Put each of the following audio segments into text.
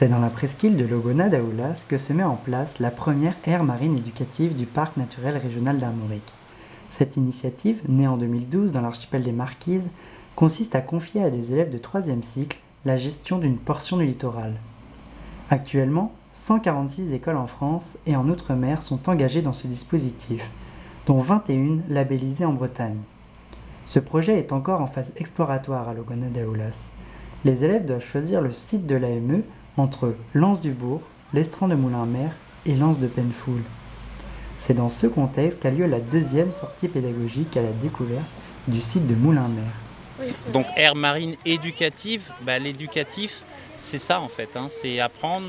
C'est dans la presqu'île de Logona d'Aoulas que se met en place la première aire marine éducative du parc naturel régional d'Armorique. Cette initiative, née en 2012 dans l'archipel des Marquises, consiste à confier à des élèves de 3e cycle la gestion d'une portion du littoral. Actuellement, 146 écoles en France et en Outre-mer sont engagées dans ce dispositif, dont 21 labellisées en Bretagne. Ce projet est encore en phase exploratoire à Logona d'Aoulas. Les élèves doivent choisir le site de l'AME entre Lens-du-Bourg, l'Estran de Moulins-Mer et Lens de Penfoul. C'est dans ce contexte qu'a lieu la deuxième sortie pédagogique à la découverte du site de Moulins-Mer. Donc aire marine éducative, l'éducatif c'est ça en fait, c'est apprendre.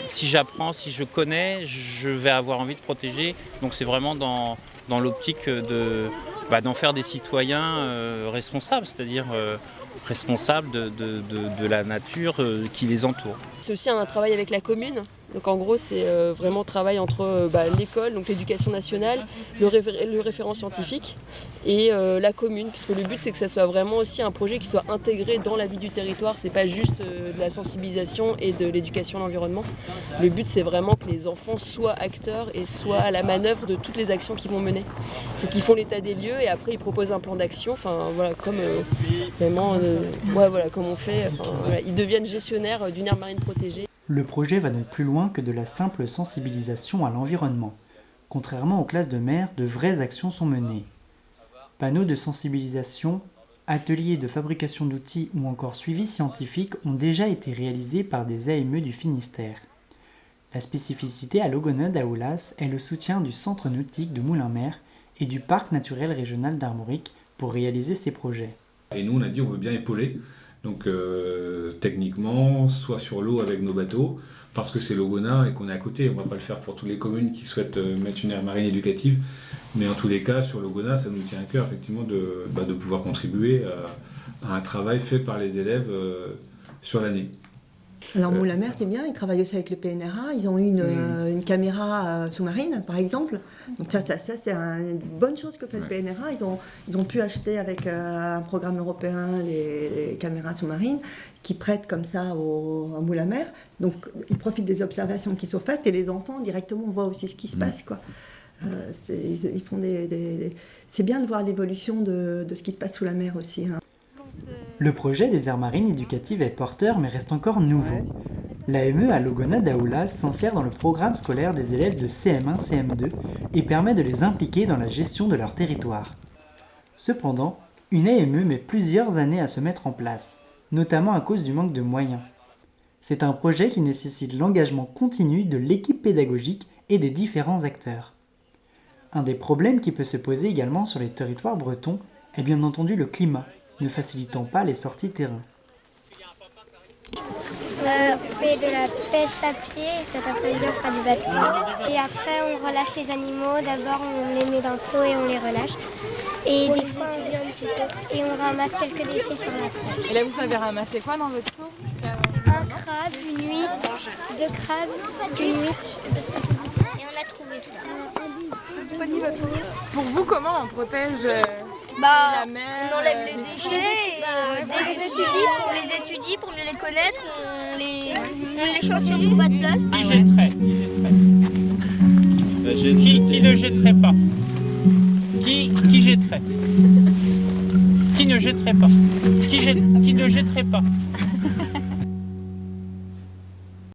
Si j'apprends, si je connais, je vais avoir envie de protéger. Donc c'est vraiment dans l'optique d'en faire des citoyens responsables, c'est-à-dire responsables de la nature qui les entoure. C'est aussi un travail avec la commune. Donc en gros, c'est vraiment un travail entre l'école, donc l'éducation nationale, le référent scientifique et la commune, puisque le but c'est que ça soit vraiment aussi un projet qui soit intégré dans la vie du territoire. C'est pas juste de la sensibilisation et de l'éducation à l'environnement. Le but c'est vraiment que les enfants soient acteurs et soient à la manœuvre de toutes les actions qu'ils vont mener. Donc ils font l'état des lieux et après ils proposent un plan d'action. Comme comme on fait. Ils deviennent gestionnaires d'une aire marine protégée. Le projet va donc plus loin que de la simple sensibilisation à l'environnement. Contrairement aux classes de mer, de vraies actions sont menées. Panneaux de sensibilisation, ateliers de fabrication d'outils ou encore suivi scientifique ont déjà été réalisés par des AME du Finistère. La spécificité à Logona d'Aoulas est le soutien du centre nautique de Moulins-Mer et du parc naturel régional d'Armorique pour réaliser ces projets. Et nous on a dit on veut bien épauler. Donc techniquement, soit sur l'eau avec nos bateaux, parce que c'est Logona et qu'on est à côté. On ne va pas le faire pour toutes les communes qui souhaitent mettre une aire marine éducative. Mais en tous les cas, sur Logona, ça nous tient à cœur effectivement de pouvoir contribuer à un travail fait par les élèves sur l'année. Alors Moulins-Mer, c'est bien, ils travaillent aussi avec le PNRA, ils ont eu une caméra sous-marine par exemple, donc ça c'est une bonne chose que fait le PNRA, ils ont pu acheter avec un programme européen les caméras sous-marines qui prêtent comme ça à Moulins-Mer, donc ils profitent des observations qui sont faites et les enfants directement voient aussi ce qui se passe, quoi. Ils font c'est bien de voir l'évolution de ce qui se passe sous la mer aussi. Le projet des aires marines éducatives est porteur mais reste encore nouveau. L'AME à Logona d'Aoulas s'insère dans le programme scolaire des élèves de CM1, CM2 et permet de les impliquer dans la gestion de leur territoire. Cependant, une AME met plusieurs années à se mettre en place, notamment à cause du manque de moyens. C'est un projet qui nécessite l'engagement continu de l'équipe pédagogique et des différents acteurs. Un des problèmes qui peut se poser également sur les territoires bretons est bien entendu le climat, ne facilitant pas les sorties terrain. On fait de la pêche à pied, c'est un peu dur, on fera du bateau. Et après on relâche les animaux, d'abord on les met dans le seau et on les relâche. Et des fois et on ramasse quelques déchets sur la plage. Et là vous savez ramasser quoi dans votre seau? Un crabe, une huître, 2 crabes, une huître. Et on a trouvé ça. Pour vous, comment on protège la mer? On enlève les déchets, on les étudie pour mieux les connaître, on les change surtout pas de place. Qui jetterait? Qui ne jetterait pas? Qui jetterait? Qui ne jetterait pas? Qui ne jetterait pas?